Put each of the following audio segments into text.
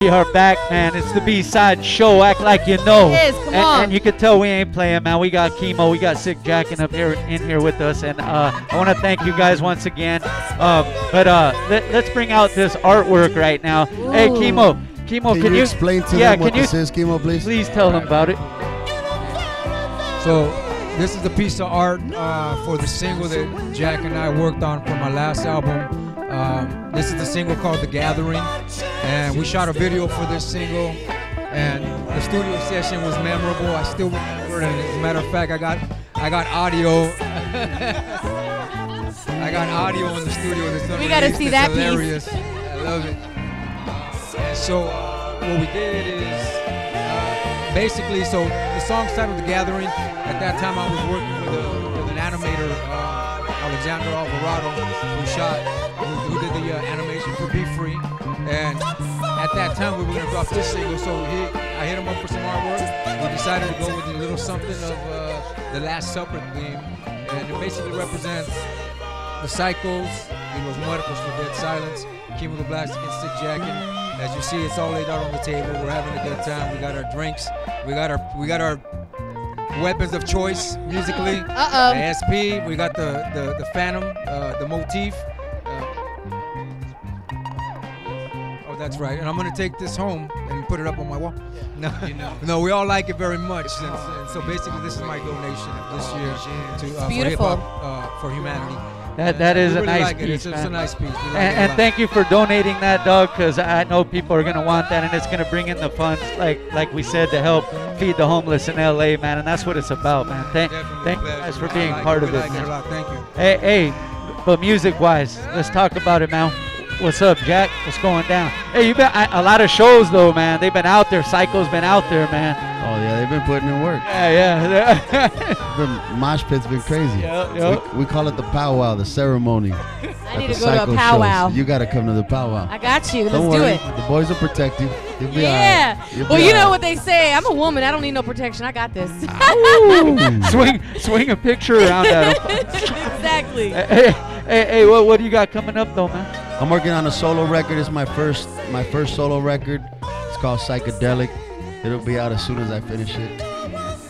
We are back, man. It's the B-side show. Act like you know. It is. Come on. And you can tell we ain't playing, man. We got Chemo, we got Sick Jackin up here in here with us, and I want to thank you guys once again. Let's bring out this artwork right now. Ooh. Hey, Chemo, can you explain to them what this is, Chemo, please? Please tell them about it. So this is a piece of art for the single that Jack and I worked on for my last album. This is the single called The Gathering, and we shot a video for this single, and the studio session was memorable. I still remember it, and as a matter of fact, I got audio. I got audio in the studio that's We gotta see that hilarious. I love it. And so what we did is basically, so the song's titled The Gathering. At that time, I was working with an animator, Alexander Alvarado, who did the animation for Be Free. And at that time, we were gonna drop this single, so I hit him up for some artwork. We decided to go with a little something of the Last Supper theme, and it basically represents the Psychos, Los Muertos for Dead Silence, Chemo the Blacks against Sick Jackin. As you see, it's all laid out on the table. We're having a good time. We got our drinks. We got our weapons of choice musically. The SP. We got the Phantom, the Motif. Oh, that's right. And I'm gonna take this home and put it up on my wall. No, no, we all like it very much. And so basically, this is my donation this year to for Hip Hop for Humanity. That is a really nice like piece, It's man. a nice piece. And thank you for donating that, dog, because I know people are going to want that, and it's going to bring in the funds, like we said, to help feed the homeless in LA, man, and that's what it's about, man. Thank you guys for being part of it, man. Thank you. Hey, but music-wise, let's talk about it, man. What's up, Jack? What's going down? Hey, you've been a lot of shows, though, man. They've been out there. Psycho's been out there, man. Oh, yeah, they've been putting in work. Yeah. The mosh pit's been crazy. Yep. We call it the powwow, the ceremony. I need to go to a powwow. You got to come to the powwow. I got you. Don't Let's worry. do it. The boys will protect you. You'll be Yeah. all right. Well, you know what they say. I'm a woman. I don't need no protection. I got this. Swing a picture around at him. Exactly. Hey, what do you got coming up, though, man? I'm working on a solo record. It's my first solo record. It's called Psychedelic. It'll be out as soon as I finish it.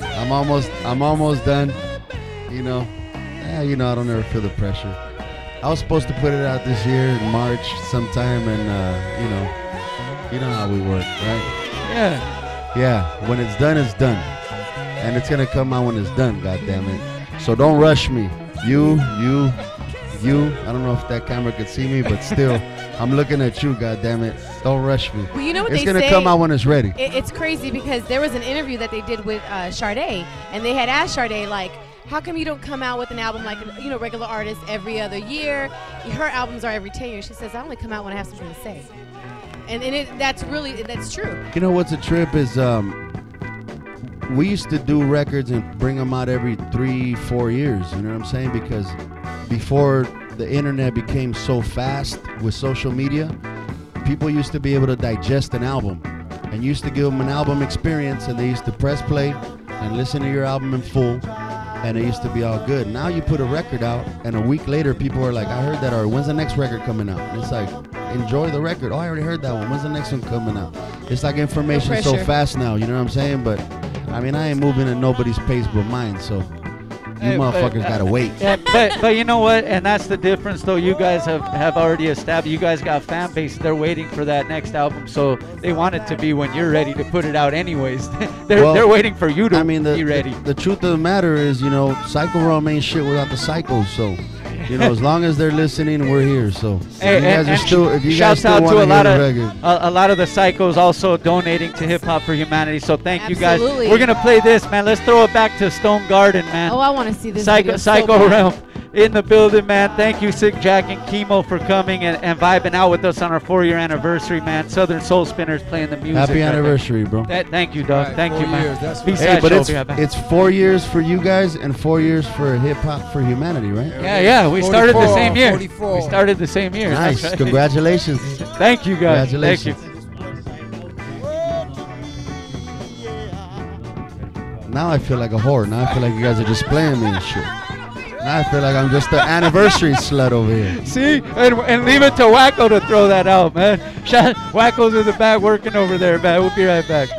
I'm almost done. You know, I don't ever feel the pressure. I was supposed to put it out this year in March sometime, and you know how we work, right? Yeah. When it's done, and it's gonna come out when it's done. God damn it! So don't rush me. You. I don't know if that camera could see me, but still, I'm looking at you. God damn it! Don't rush me. Well, you know what it's they gonna say? come out when it's ready. It's crazy because there was an interview that they did with Sade, and they had asked Sade, like, how come you don't come out with an album like regular artists every other year? Her albums are every 10 years. She says, I only come out when I have something to say. And that's true. You know what's a trip is we used to do records and bring them out every 3-4 years. You know what I'm saying? Because before the internet became so fast with social media, people used to be able to digest an album and used to give them an album experience, and they used to press play and listen to your album in full, and it used to be all good. Now you put a record out, and a week later people are like, I heard that already. When's the next record coming out? And it's like, enjoy the record. Oh, I already heard that one. When's the next one coming out? It's like information so fast now, you know what I'm saying? But I mean, I ain't moving at nobody's pace but mine, so you motherfuckers gotta wait. Yeah, but you know what? And that's the difference, though. You guys have already established. You guys got fan base. They're waiting for that next album, so they want it to be when you're ready to put it out. Anyways, they're waiting for you to be ready. The truth of the matter is, Psycho Realm ain't shit without the psychos. So, as long as they're listening, we're here. So, if you guys still want to hear the record, a lot of the Psychos also donating to Hip Hop for Humanity. So thank you guys. Absolutely. We're gonna play this, man. Let's throw it back to Stone Garden, man. Oh, I want to see this. Psycho Realm in the building, man. Thank you, Sick Jack and Chemo, for coming and vibing out with us on our 4-year anniversary, man. Southern Soul Spinners playing the music. Happy anniversary, bro. Thank you, dog. Right, thank you, man. Hey, but it's 4 years for you guys and 4 years for Hip Hop for Humanity, right? Yeah. We started the same year. 44. We started the same year. Nice. Right. Congratulations. Thank you, guys. Congratulations. Thank you. Now I feel like a whore. Now I feel like you guys are just playing me and shit. Now I feel like I'm just the anniversary slut over here. See? And leave it to Wacko to throw that out, man. Wacko's in the back working over there, man. We'll be right back.